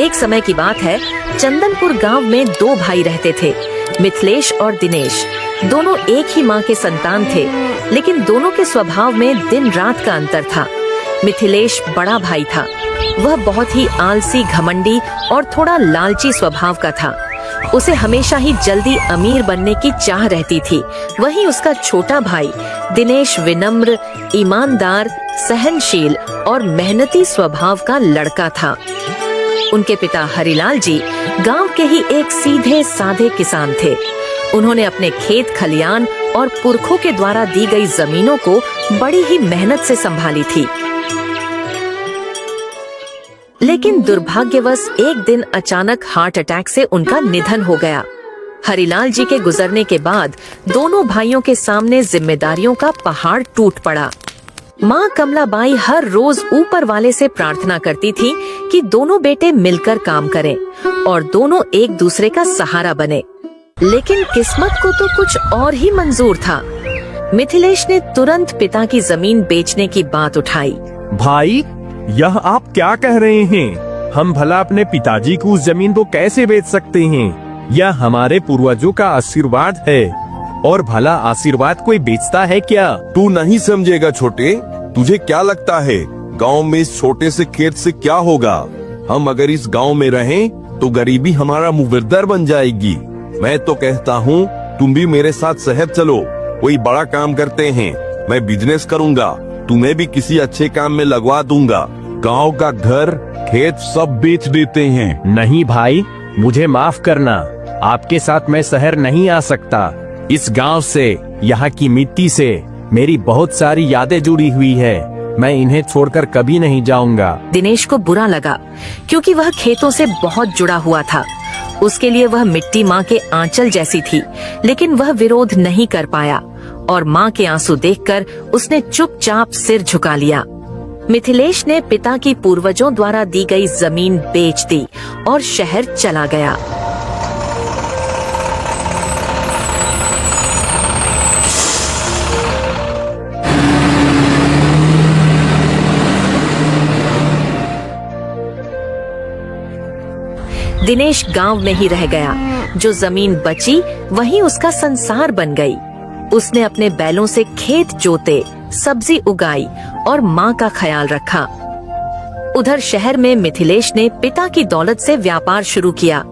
एक समय की बात है, चंदनपुर गांव में दो भाई रहते थे, मिथिलेश और दिनेश। दोनों एक ही माँ के संतान थे, लेकिन दोनों के स्वभाव में दिन रात का अंतर था। मिथिलेश बड़ा भाई था। वह बहुत ही आलसी, घमंडी और थोड़ा लालची स्वभाव का था। उसे हमेशा ही जल्दी अमीर बनने की चाह रहती थी। वहीं उसका छोटा भाई दिनेश विनम्र, ईमानदार, सहनशील और मेहनती स्वभाव का लड़का था। उनके पिता हरिलाल जी गांव के ही एक सीधे साधे किसान थे। उन्होंने अपने खेत खलियान और पुरखों के द्वारा दी गई जमीनों को बड़ी ही मेहनत से संभाली थी। लेकिन दुर्भाग्यवश एक दिन अचानक हार्ट अटैक से उनका निधन हो गया। हरिलाल जी के गुजरने के बाद दोनों भाइयों के सामने जिम्मेदारियों का पहाड़ टूट पड़ा। माँ कमलाबाई हर रोज ऊपर वाले से प्रार्थना करती थी कि दोनों बेटे मिलकर काम करें और दोनों एक दूसरे का सहारा बने। लेकिन किस्मत को तो कुछ और ही मंजूर था। मिथिलेश ने तुरंत पिता की जमीन बेचने की बात उठाई। भाई, यह आप क्या कह रहे हैं? हम भला अपने पिताजी को उस जमीन को कैसे बेच सकते हैं? यह हमारे पूर्वजों का आशीर्वाद है, और भला आशीर्वाद कोई बेचता है क्या? तू नहीं समझेगा छोटे। तुझे क्या लगता है गांव में इस छोटे से खेत से क्या होगा? हम अगर इस गांव में रहें तो गरीबी हमारा मुबिर्दर बन जाएगी। मैं तो कहता हूँ तुम भी मेरे साथ शहर चलो, कोई बड़ा काम करते हैं। मैं बिजनेस करूँगा, तुम्हें भी किसी अच्छे काम में लगवा दूंगा। गांव का घर खेत सब बेच देते हैं। नहीं भाई, मुझे माफ करना, आपके साथ मैं शहर नहीं आ सकता। इस गांव से, यहाँ की मिट्टी से मेरी बहुत सारी यादें जुड़ी हुई है। मैं इन्हें छोड़कर कभी नहीं जाऊंगा। दिनेश को बुरा लगा, क्योंकि वह खेतों से बहुत जुड़ा हुआ था। उसके लिए वह मिट्टी माँ के आंचल जैसी थी, लेकिन वह विरोध नहीं कर पाया और माँ के आंसू देखकर उसने चुपचाप सिर झुका लिया। मिथिलेश ने पिता की पूर्वजों द्वारा दी गई जमीन बेच दी और शहर चला गया। दिनेश गांव में ही रह गया। जो जमीन बची वही उसका संसार बन गई। उसने अपने बैलों से खेत जोते, सब्जी उगाई और माँ का ख्याल रखा। उधर शहर में मिथिलेश ने पिता की दौलत से व्यापार शुरू किया।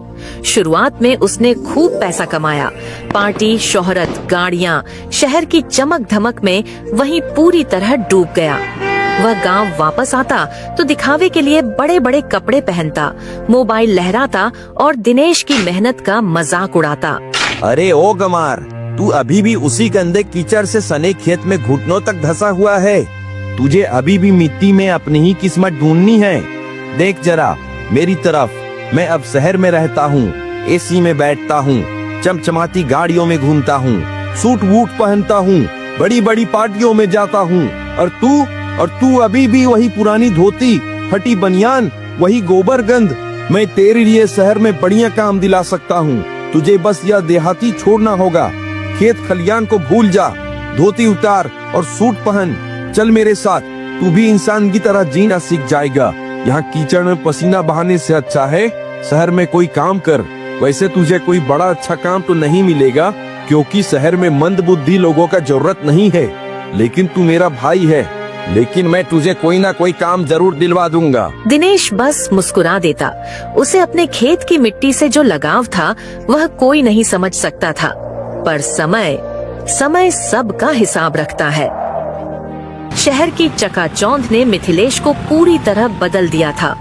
शुरुआत में उसने खूब पैसा कमाया। पार्टी, शोहरत, गाड़ियाँ, शहर की चमक धमक में वहीं पूरी तरह डूब गया। वह गांव वापस आता तो दिखावे के लिए बड़े बड़े कपड़े पहनता, मोबाइल लहराता और दिनेश की मेहनत का मजाक उड़ाता। अरे ओ गमार, तू अभी भी उसी गंदे कीचड़ से सने खेत में घुटनों तक धंसा हुआ है। तुझे अभी भी मिट्टी में अपनी ही किस्मत ढूंढनी है। देख जरा मेरी तरफ, मैं अब शहर में रहता हूँ, एसी में बैठता हूँ, चमचमाती गाड़ियों में घूमता हूँ, सूट वूट पहनता हूँ, बड़ी बड़ी पार्टियों में जाता हूँ। और तू अभी भी वही पुरानी धोती, फटी बनियान, वही गोबर गंध। मैं तेरे लिए शहर में बढ़िया काम दिला सकता हूँ। तुझे बस यह देहाती छोड़ना होगा। खेत खलियान को भूल जा, धोती उतार और सूट पहन। चल मेरे साथ, तू भी इंसान की तरह जीना सीख जाएगा। यहाँ कीचड़ में पसीना बहाने से अच्छा है शहर में कोई काम कर। वैसे तुझे कोई बड़ा अच्छा काम तो नहीं मिलेगा, क्योंकि शहर में मंद बुद्धि लोगों का जरूरत नहीं है। लेकिन तू मेरा भाई है, लेकिन मैं तुझे कोई ना कोई काम जरूर दिलवा दूंगा। दिनेश बस मुस्कुरा देता। उसे अपने खेत की मिट्टी से जो लगाव था वह कोई नहीं समझ सकता था, पर समय सबका हिसाब रखता है। शहर की चकाचौंध ने मिथिलेश को पूरी तरह बदल दिया था।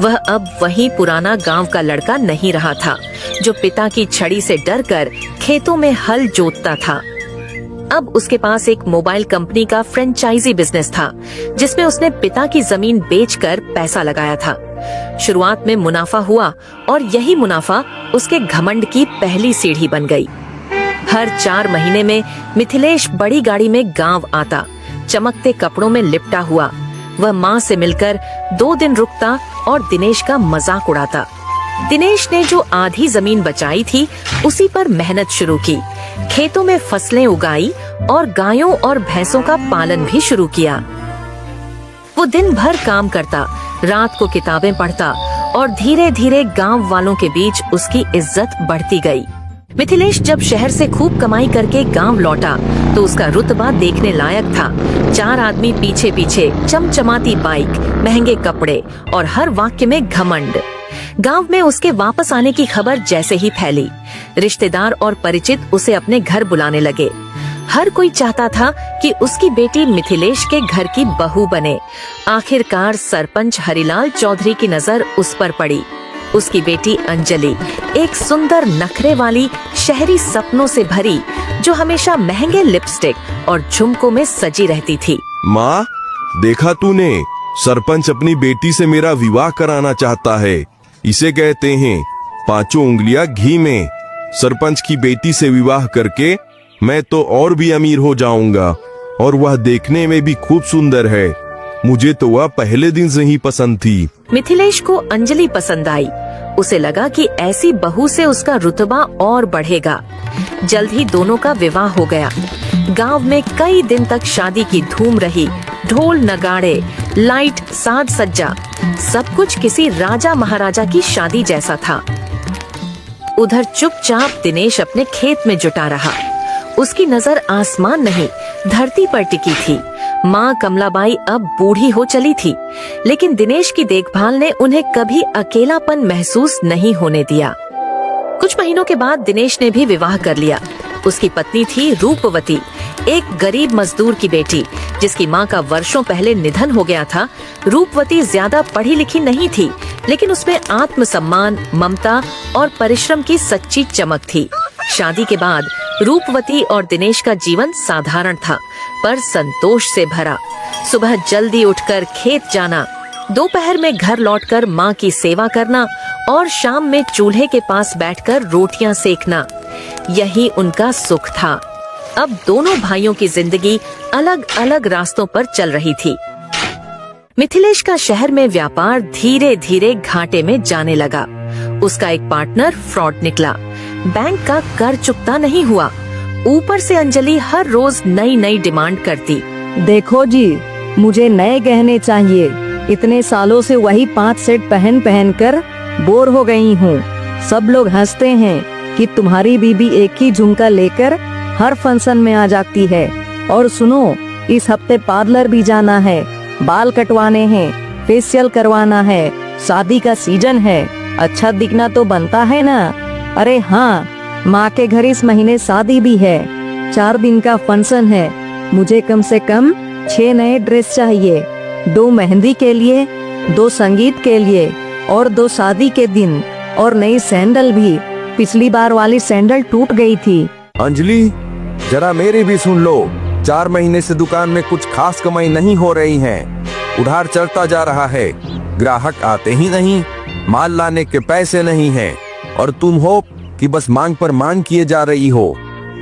वह अब वही पुराना गांव का लड़का नहीं रहा था, जो पिता की छड़ी से डरकर खेतों में हल जोतता था। अब उसके पास एक मोबाइल कंपनी का फ्रेंचाइजी बिजनेस था, जिसमें उसने पिता की जमीन बेचकर पैसा लगाया था। शुरुआत में मुनाफा हुआ और यही मुनाफा उसके घमंड की पहली सीढ़ी बन गई। हर 4 महीने में मिथिलेश बड़ी गाड़ी में गांव आता, चमकते कपड़ों में लिपटा हुआ। वह माँ से मिलकर 2 दिन रुकता और दिनेश का मजाक उड़ाता। दिनेश ने जो आधी जमीन बचाई थी उसी पर मेहनत शुरू की। खेतों में फसलें उगाई और गायों और भैंसों का पालन भी शुरू किया। वो दिन भर काम करता, रात को किताबें पढ़ता और धीरे धीरे गांव वालों के बीच उसकी इज्जत बढ़ती गई। मिथिलेश जब शहर से खूब कमाई करके गांव लौटा तो उसका रुतबा देखने लायक था। 4 आदमी पीछे पीछे, चमचमाती बाइक, महंगे कपड़े और हर वाक्य में घमंड। गांव में उसके वापस आने की खबर जैसे ही फैली, रिश्तेदार और परिचित उसे अपने घर बुलाने लगे। हर कोई चाहता था कि उसकी बेटी मिथिलेश के घर की बहू बने। आखिरकार सरपंच हरिलाल चौधरी की नजर उस पर पड़ी। उसकी बेटी अंजलि, एक सुंदर नखरे वाली, शहरी सपनों से भरी, जो हमेशा महंगे लिपस्टिक और झुमकों में सजी रहती थी। माँ, देखा तूने, सरपंच अपनी बेटी से मेरा विवाह कराना चाहता है। इसे कहते हैं 5 उंगलियां घी में। सरपंच की बेटी से विवाह करके मैं तो और भी अमीर हो जाऊंगा, और वह देखने में भी खूब सुंदर है। मुझे तो वह पहले दिन से ही पसंद थी। मिथिलेश को अंजलि पसंद आई। उसे लगा कि ऐसी बहू से उसका रुतबा और बढ़ेगा। जल्द ही दोनों का विवाह हो गया। गांव में कई दिन तक शादी की धूम रही। ढोल नगाड़े, लाइट, साज सज्जा, सब कुछ किसी राजा महाराजा की शादी जैसा था। उधर चुपचाप दिनेश अपने खेत में जुटा रहा। उसकी नजर आसमान नहीं, धरती पर टिकी थी। माँ कमलाबाई अब बूढ़ी हो चली थी, लेकिन दिनेश की देखभाल ने उन्हें कभी अकेलापन महसूस नहीं होने दिया। कुछ महीनों के बाद दिनेश ने भी विवाह कर लिया। उसकी पत्नी थी रूपवती, एक गरीब मजदूर की बेटी, जिसकी माँ का वर्षों पहले निधन हो गया था। रूपवती ज्यादा पढ़ी लिखी नहीं थी, लेकिन उसमें आत्मसम्मान, ममता और परिश्रम की सच्ची चमक थी। शादी के बाद रूपवती और दिनेश का जीवन साधारण था, पर संतोष से भरा। सुबह जल्दी उठकर खेत जाना, दोपहर में घर लौटकर माँ की सेवा करना और शाम में चूल्हे के पास बैठकर रोटियां सेकना, यही उनका सुख था। अब दोनों भाइयों की जिंदगी अलग अलग रास्तों पर चल रही थी। मिथिलेश का शहर में व्यापार धीरे धीरे घाटे में जाने लगा। उसका एक पार्टनर फ्रॉड निकला। बैंक का कर चुकता नहीं हुआ। ऊपर से अंजलि हर रोज नई नई डिमांड करती। देखो जी, मुझे नए गहने चाहिए। इतने सालों से वही 5 सेट पहन पहन कर बोर हो गई हूँ। सब लोग हंसते हैं कि तुम्हारी बीबी एक ही झुमका लेकर हर फंक्शन में आ जाती है। और सुनो, इस हफ्ते पार्लर भी जाना है, बाल कटवाने हैं, फेशियल करवाना है, शादी का सीजन है, अच्छा दिखना तो बनता है ना। अरे हाँ, माँ के घर इस महीने शादी भी है, 4 दिन का फंक्शन है। मुझे कम से कम 6 नए ड्रेस चाहिए, 2 मेहंदी के लिए, 2 संगीत के लिए और 2 शादी के दिन, और नई सैंडल भी। पिछली बार वाली सैंडल टूट गई थी। अंजलि, जरा मेरी भी सुन लो। 4 महीने से दुकान में कुछ खास कमाई नहीं हो रही है। उधार चढ़ता जा रहा है, ग्राहक आते ही नहीं, माल लाने के पैसे नहीं हैं, और तुम हो कि बस मांग पर मांग किए जा रही हो।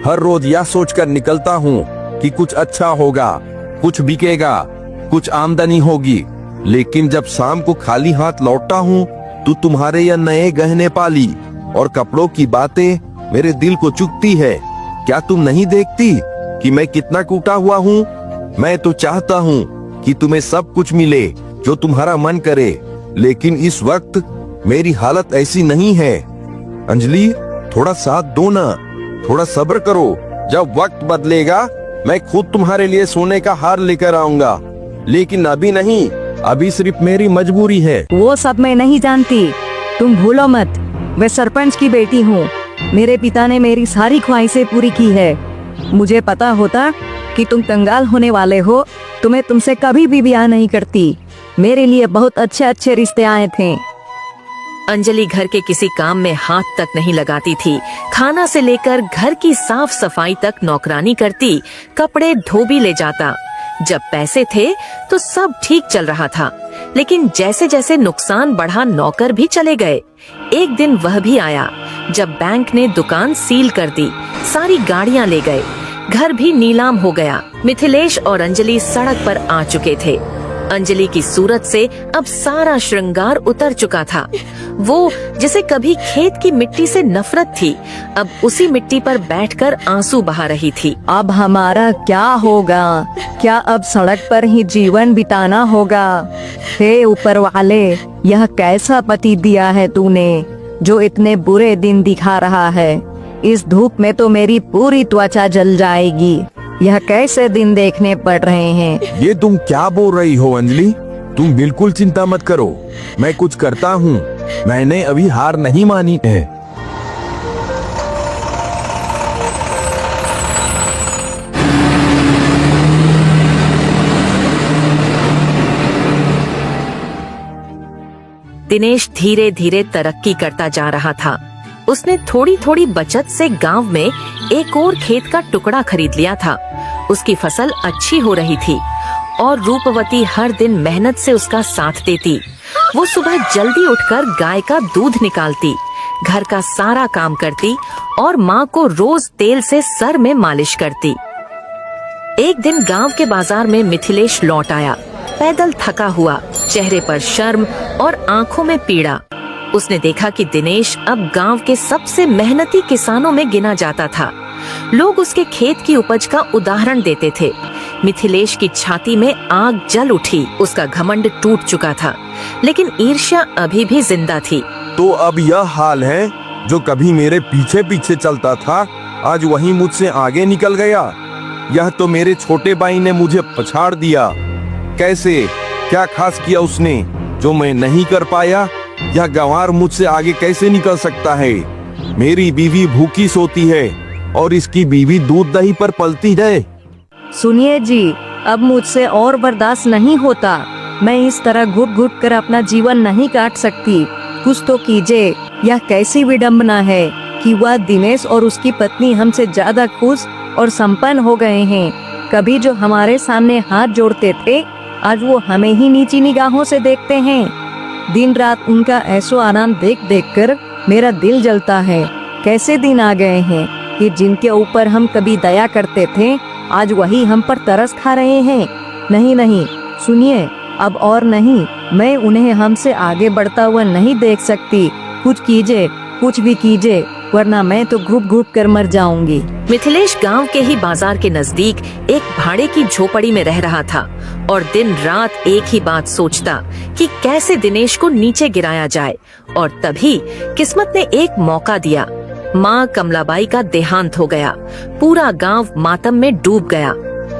हर रोज यह सोचकर निकलता हूँ कि कुछ अच्छा होगा, कुछ बिकेगा, कुछ आमदनी होगी, लेकिन जब शाम को खाली हाथ लौटता हूँ तो तुम्हारे यह नए गहने पाली और कपड़ों की बातें मेरे दिल को चुभती है। क्या तुम नहीं देखती कि मैं कितना टूटा हुआ हूँ? मैं तो चाहता हूँ कि तुम्हें सब कुछ मिले जो तुम्हारा मन करे, लेकिन इस वक्त मेरी हालत ऐसी नहीं है। अंजलि, थोड़ा साथ दो ना, थोड़ा सब्र करो। जब वक्त बदलेगा मैं खुद तुम्हारे लिए सोने का हार लेकर आऊंगा, लेकिन अभी नहीं, अभी सिर्फ मेरी मजबूरी है। वो सब मैं नहीं जानती, तुम भूलो मत, मैं सरपंच की बेटी हूँ। मेरे पिता ने मेरी सारी ख्वाहिशें पूरी की है। मुझे पता होता कि तुम कंगाल होने वाले हो तो मैं तुमसे कभी भी ब्याह नहीं करती। मेरे लिए बहुत अच्छे अच्छे रिश्ते आए थे। अंजलि घर के किसी काम में हाथ तक नहीं लगाती थी। खाना से लेकर घर की साफ सफाई तक नौकरानी करती, कपड़े धो भी ले जाता। जब पैसे थे तो सब ठीक चल रहा था, लेकिन जैसे जैसे नुकसान बढ़ा नौकर भी चले गए। एक दिन वह भी आया जब बैंक ने दुकान सील कर दी, सारी गाड़ियां ले गए, घर भी नीलाम हो गया। मिथिलेश और अंजलि सड़क पर आ चुके थे। अंजलि की सूरत से अब सारा श्रृंगार उतर चुका था। वो जिसे कभी खेत की मिट्टी से नफरत थी, अब उसी मिट्टी पर बैठकर आंसू बहा रही थी। अब हमारा क्या होगा? क्या अब सड़क पर ही जीवन बिताना होगा? हे ऊपर वाले, यह कैसा पति दिया है तूने जो इतने बुरे दिन दिखा रहा है। इस धूप में तो मेरी पूरी त्वचा जल जाएगी। यह कैसे दिन देखने पड़ रहे हैं। ये तुम क्या बोल रही हो अंजलि? तुम बिल्कुल चिंता मत करो, मैं कुछ करता हूँ। मैंने अभी हार नहीं मानी है। दिनेश धीरे धीरे तरक्की करता जा रहा था। उसने थोड़ी थोड़ी बचत से गांव में एक और खेत का टुकड़ा खरीद लिया था। उसकी फसल अच्छी हो रही थी और रूपवती हर दिन मेहनत से उसका साथ देती। वो सुबह जल्दी उठकर गाय का दूध निकालती, घर का सारा काम करती और माँ को रोज तेल से सर में मालिश करती। एक दिन गांव के बाजार में मिथिलेश लौट आया, पैदल थका हुआ, चेहरे पर शर्म और आंखों में पीड़ा। उसने देखा कि दिनेश अब गांव के सबसे मेहनती किसानों में गिना जाता था। लोग उसके खेत की उपज का उदाहरण देते थे। मिथिलेश की छाती में आग जल उठी। उसका घमंड टूट चुका था, लेकिन ईर्ष्या अभी भी जिंदा थी। तो अब यह हाल है, जो कभी मेरे पीछे पीछे चलता था आज वही मुझसे आगे निकल गया। यह तो मेरे छोटे भाई ने मुझे पछाड़ दिया। कैसे, क्या खास किया उसने जो मैं नहीं कर पाया? यह गंवार मुझसे आगे कैसे निकल सकता है? मेरी बीवी भूखी सोती है और इसकी बीवी दूध दही पर पलती है। सुनिए जी, अब मुझसे और बर्दाश्त नहीं होता। मैं इस तरह घुट घुट कर अपना जीवन नहीं काट सकती। कुछ तो कीजिए। यह कैसी विडंबना है कि वह दिनेश और उसकी पत्नी हमसे ज्यादा खुश और संपन्न हो गए हैं। कभी जो हमारे सामने हाथ जोड़ते थे, आज वो हमें ही नीची निगाहों से देखते हैं। दिन रात उनका ऐसो आनंद देख देख कर मेरा दिल जलता है। कैसे दिन आ गए हैं कि जिनके ऊपर हम कभी दया करते थे, आज वही हम पर तरस खा रहे हैं। नहीं नहीं, सुनिए, अब और नहीं। मैं उन्हें हमसे आगे बढ़ता हुआ नहीं देख सकती। कुछ कीजिए, कुछ भी कीजिए, वरना मैं तो घुट घुट कर मर जाऊंगी। मिथिलेश गांव के ही बाजार के नजदीक एक भाड़े की झोपड़ी में रह रहा था और दिन रात एक ही बात सोचता कि कैसे दिनेश को नीचे गिराया जाए। और तभी किस्मत ने एक मौका दिया। माँ कमलाबाई का देहांत हो गया। पूरा गांव मातम में डूब गया।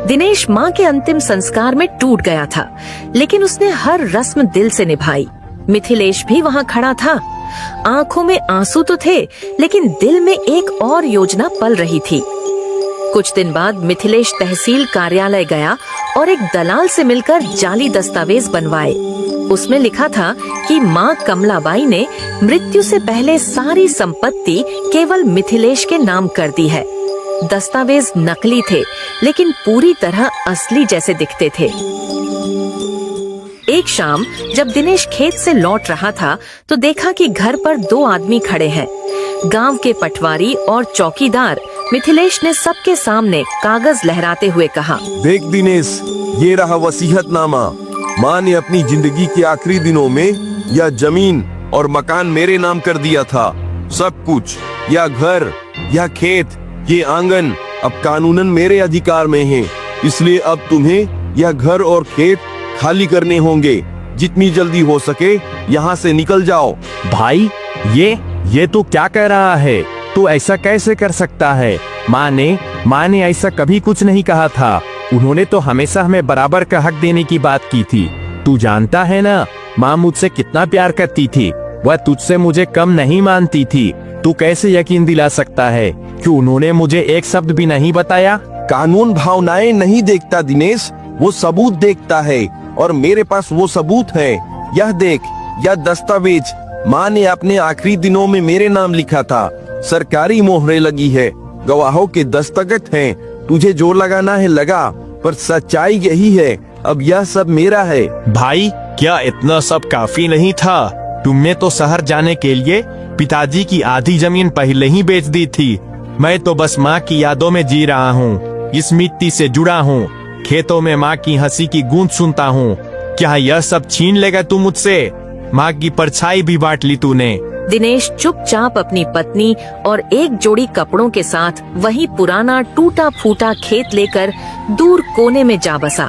दिनेश माँ के अंतिम संस्कार में टूट गया था, लेकिन उसने हर रस्म दिल से निभाई। मिथिलेश भी वहाँ खड़ा था। आंखों में आंसू तो थे, लेकिन दिल में एक और योजना पल रही थी। कुछ दिन बाद मिथिलेश तहसील कार्यालय गया और एक दलाल से मिलकर जाली दस्तावेज बनवाए। उसमें लिखा था कि माँ कमलाबाई ने मृत्यु से पहले सारी संपत्ति केवल मिथिलेश के नाम कर दी है। दस्तावेज नकली थे, लेकिन पूरी तरह असली जैसे दिखते थे। एक शाम जब दिनेश खेत से लौट रहा था, तो देखा कि घर पर दो आदमी खड़े हैं। गांव के पटवारी और चौकीदार। मिथिलेश ने सबके सामने कागज लहराते हुए कहा, देख दिनेश, ये रहा वसीयतनामा। माँ ने अपनी जिंदगी के आखिरी दिनों में यह जमीन और मकान मेरे नाम कर दिया था। सब कुछ, यह घर, यह खेत, ये आंगन अब कानूनन मेरे अधिकार में है। इसलिए अब तुम्हें यह घर और खेत खाली करने होंगे। जितनी जल्दी हो सके यहाँ से निकल जाओ। भाई, ये तो क्या कह रहा है? तू ऐसा कैसे कर सकता है? माँ ने ऐसा कभी कुछ नहीं कहा था। उन्होंने तो हमेशा हमें बराबर का हक देने की बात की थी। तू जानता है ना, माँ मुझसे कितना प्यार करती थी। वह तुझसे मुझे कम नहीं मानती थी। तू कैसे यकीन दिला सकता है कि उन्होंने मुझे एक शब्द भी नहीं बताया? कानून भावनाएं नहीं देखता दिनेश, वो सबूत देखता है, और मेरे पास वो सबूत है। यह देख, यह दस्तावेज माँ ने अपने आखिरी दिनों में मेरे नाम लिखा था। सरकारी मोहरें लगी है, गवाहों के दस्तखत हैं। तुझे जो लगाना है लगा, पर सच्चाई यही है, अब यह सब मेरा है। भाई, क्या इतना सब काफी नहीं था? तुमने तो शहर जाने के लिए पिताजी की आधी जमीन पहले ही बेच दी थी। मैं तो बस माँ की यादों में जी रहा हूँ। इस मिट्टी से जुड़ा हूँ। खेतों में माँ की हंसी की गूंज सुनता हूँ। क्या यह सब छीन लेगा तू मुझसे? माँ की परछाई भी बांट ली तूने। दिनेश चुपचाप अपनी पत्नी और एक जोड़ी कपड़ों के साथ वही पुराना टूटा फूटा खेत लेकर दूर कोने में जा बसा।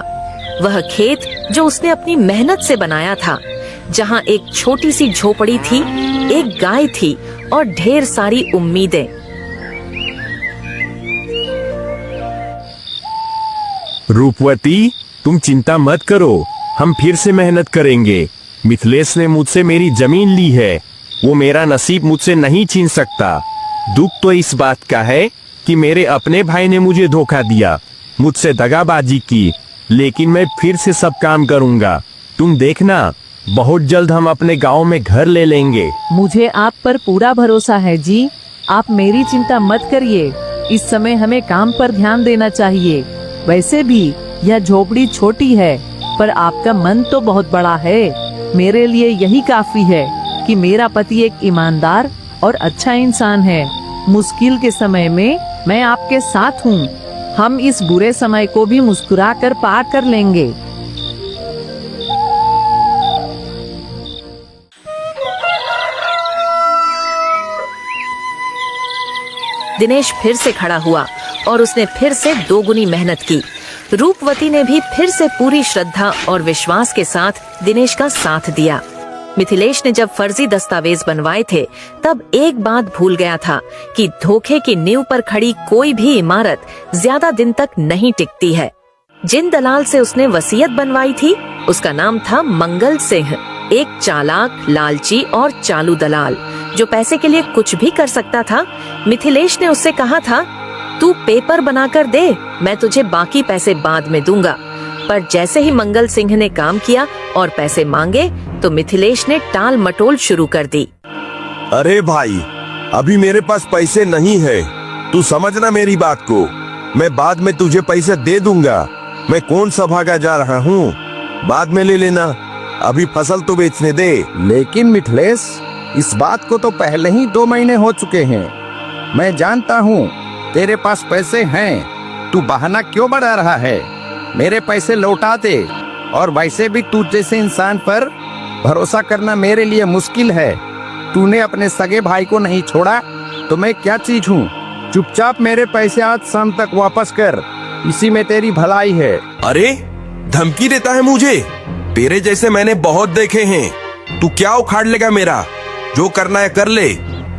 वह खेत जो उसने अपनी मेहनत से बनाया था, जहाँ एक छोटी सी झोपड़ी थी, एक गाय थी और ढेर सारी उम्मीदें। रूपवती, तुम चिंता मत करो, हम फिर से मेहनत करेंगे। मिथिलेश ने मुझसे मेरी जमीन ली है, वो मेरा नसीब मुझसे नहीं छीन सकता। दुख तो इस बात का है कि मेरे अपने भाई ने मुझे धोखा दिया, मुझसे दगाबाजी की, लेकिन मैं फिर से सब काम करूंगा। तुम देखना, बहुत जल्द हम अपने गांव में घर ले लेंगे। मुझे आप पर पूरा भरोसा है जी, आप मेरी चिंता मत करिए। इस समय हमें काम पर ध्यान देना चाहिए। वैसे भी यह झोपड़ी छोटी है, पर आपका मन तो बहुत बड़ा है। मेरे लिए यही काफी है कि मेरा पति एक ईमानदार और अच्छा इंसान है। मुश्किल के समय में मैं आपके साथ हूँ। हम इस बुरे समय को भी मुस्कुराकर पार कर लेंगे। दिनेश फिर से खड़ा हुआ और उसने फिर से दोगुनी मेहनत की। रूपवती ने भी फिर से पूरी श्रद्धा और विश्वास के साथ दिनेश का साथ दिया। मिथिलेश ने जब फर्जी दस्तावेज बनवाए थे, तब एक बात भूल गया था कि धोखे की नींव पर खड़ी कोई भी इमारत ज्यादा दिन तक नहीं टिकती है। जिन दलाल से उसने वसीयत बनवाई थी, उसका नाम था मंगल सिंह, एक चालाक, लालची और चालू दलाल जो पैसे के लिए कुछ भी कर सकता था। मिथिलेश ने उससे कहा था, तू पेपर बनाकर दे, मैं तुझे बाकी पैसे बाद में दूंगा। पर जैसे ही मंगल सिंह ने काम किया और पैसे मांगे, तो मिथिलेश ने टाल मटोल शुरू कर दी। अरे भाई, अभी मेरे पास पैसे नहीं है, तू समझना मेरी बात को। मैं बाद में तुझे पैसे दे दूंगा। मैं कौन सा भागा जा रहा हूँ, बाद में ले लेना। अभी फसल तो बेचने दे। लेकिन मिथिलेश, इस बात को तो पहले ही 2 महीने हो चुके हैं। मैं जानता हूँ तेरे पास पैसे हैं, तू बहाना क्यों बढ़ा रहा है? मेरे पैसे लौटा दे। और वैसे भी तू जैसे इंसान पर भरोसा करना मेरे लिए मुश्किल है। तूने अपने सगे भाई को नहीं छोड़ा तो मैं क्या चीज हूँ? चुपचाप मेरे पैसे आज शाम तक वापस कर, इसी में तेरी भलाई है। अरे, धमकी देता है मुझे? तेरे जैसे मैंने बहुत देखे हैं। तू क्या उखाड़ लेगा मेरा? जो करना है कर ले।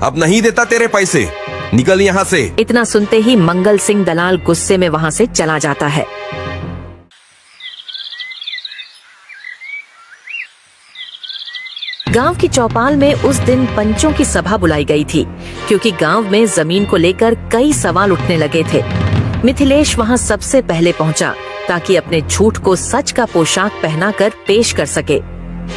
अब नहीं देता तेरे पैसे, निकल यहाँ से। इतना सुनते ही मंगल सिंह दलाल गुस्से में वहाँ से चला जाता है। गांव की चौपाल में उस दिन पंचों की सभा बुलाई गई थी, क्योंकि गांव में जमीन को लेकर कई सवाल उठने लगे थे। मिथिलेश वहां सबसे पहले पहुंचा ताकि अपने झूठ को सच का पोशाक पहनाकर पेश कर सके।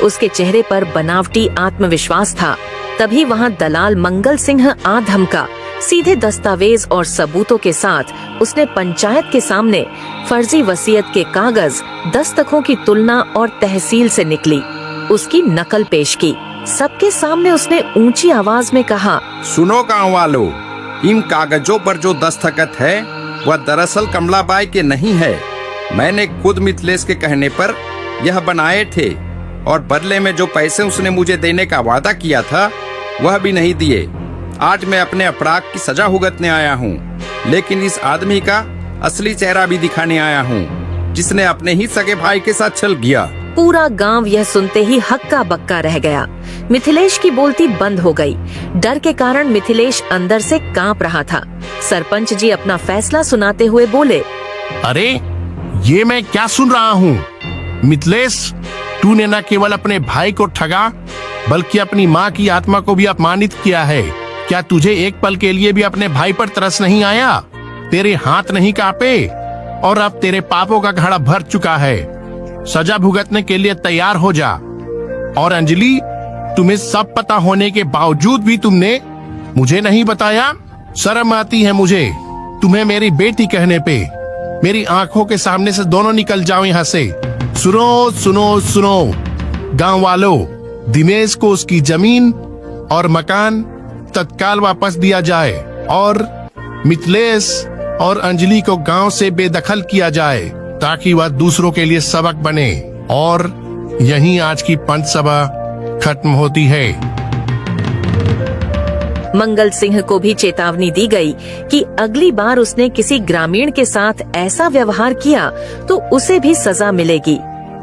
उसके चेहरे पर बनावटी आत्मविश्वास था। तभी वहां दलाल मंगल सिंह आ धमका। सीधे दस्तावेज और सबूतों के साथ उसने पंचायत के सामने फर्जी वसीयत के कागज, दस्तखतों की तुलना और तहसील से निकली उसकी नकल पेश की। सबके सामने उसने ऊंची आवाज में कहा, सुनो गांव वालों, इन कागजों पर जो दस्तखत है वह दरअसल कमलाबाई के नहीं है। मैंने खुद मिथिलेश के कहने पर यह बनाए थे और बदले में जो पैसे उसने मुझे देने का वादा किया था वह भी नहीं दिए। आज मैं अपने अपराध की सजा भुगतने आया हूँ, लेकिन इस आदमी का असली चेहरा भी दिखाने आया हूँ जिसने अपने ही सगे भाई के साथ छल किया। पूरा गांव यह सुनते ही हक्का बक्का रह गया। मिथिलेश की बोलती बंद हो गई। डर के कारण मिथिलेश अंदर से कांप रहा था। सरपंच जी अपना फैसला सुनाते हुए बोले, अरे ये मैं क्या सुन रहा हूँ? मिथिलेश, तूने न केवल अपने भाई को ठगा बल्कि अपनी माँ की आत्मा को भी अपमानित किया है। क्या तुझे एक पल के लिए भी अपने भाई पर तरस नहीं आया? तेरे हाथ नहीं कांपे? और अब तेरे पापों का घड़ा भर चुका है। सजा भुगतने के लिए तैयार हो जा। और अंजलि, तुम्हें सब पता होने के बावजूद भी तुमने मुझे नहीं बताया। शर्म आती है मुझे तुम्हें मेरी बेटी कहने पे। मेरी आंखों के सामने से दोनों निकल जाओ यहाँ से। सुनो सुनो सुनो गांव वालों, दिनेश को उसकी जमीन और मकान तत्काल वापस दिया जाए और मिथिलेश और अंजलि को गांव से बेदखल किया जाए ताकि वह दूसरों के लिए सबक बने। और यहीं आज की पंच सभा खत्म होती है। मंगल सिंह को भी चेतावनी दी गई कि अगली बार उसने किसी ग्रामीण के साथ ऐसा व्यवहार किया तो उसे भी सजा मिलेगी।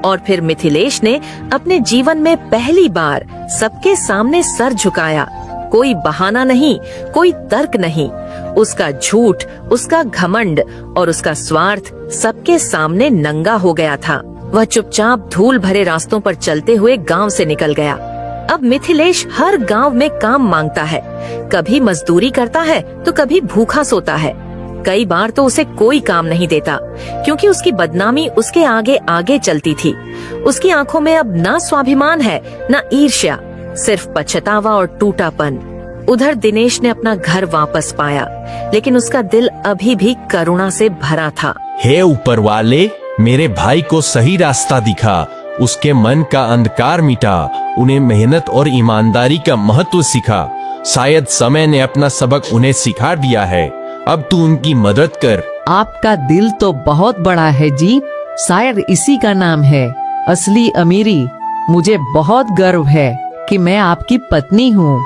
और फिर मिथिलेश ने अपने जीवन में पहली बार सबके सामने सर झुकाया। कोई बहाना नहीं, कोई तर्क नहीं। उसका झूठ, उसका घमंड और उसका स्वार्थ सबके सामने नंगा हो गया था। वह चुपचाप धूल भरे रास्तों पर चलते हुए गांव से निकल गया। अब मिथिलेश हर गांव में काम मांगता है। कभी मजदूरी करता है तो कभी भूखा सोता है। कई बार तो उसे कोई काम नहीं देता, क्योंकि उसकी बदनामी उसके आगे आगे चलती थी। उसकी आंखों में अब ना स्वाभिमान है, ना ईर्ष्या, सिर्फ पछतावा और टूटापन। उधर दिनेश ने अपना घर वापस पाया, लेकिन उसका दिल अभी भी करुणा से भरा था। हे ऊपर वाले, मेरे भाई को सही रास्ता दिखा, उसके मन का अंधकार मिटा, उन्हें मेहनत और ईमानदारी का महत्व सिखा। शायद समय ने अपना सबक उन्हें सिखा दिया है। अब तू उनकी मदद कर। आपका दिल तो बहुत बड़ा है जी, शायद इसी का नाम है असली अमीरी। मुझे बहुत गर्व है कि मैं आपकी पत्नी हूँ।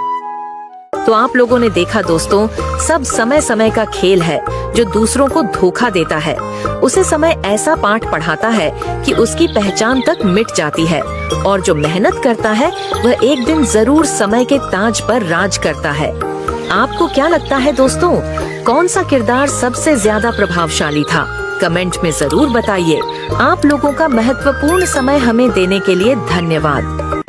तो आप लोगों ने देखा दोस्तों, सब समय समय का खेल है। जो दूसरों को धोखा देता है, उसे समय ऐसा पाठ पढ़ाता है कि उसकी पहचान तक मिट जाती है। और जो मेहनत करता है, वह एक दिन जरूर समय के ताज पर राज करता है। आपको क्या लगता है दोस्तों, कौन सा किरदार सबसे ज्यादा प्रभावशाली था? कमेंट में जरूर बताइए। आप लोगों का महत्वपूर्ण समय हमें देने के लिए धन्यवाद।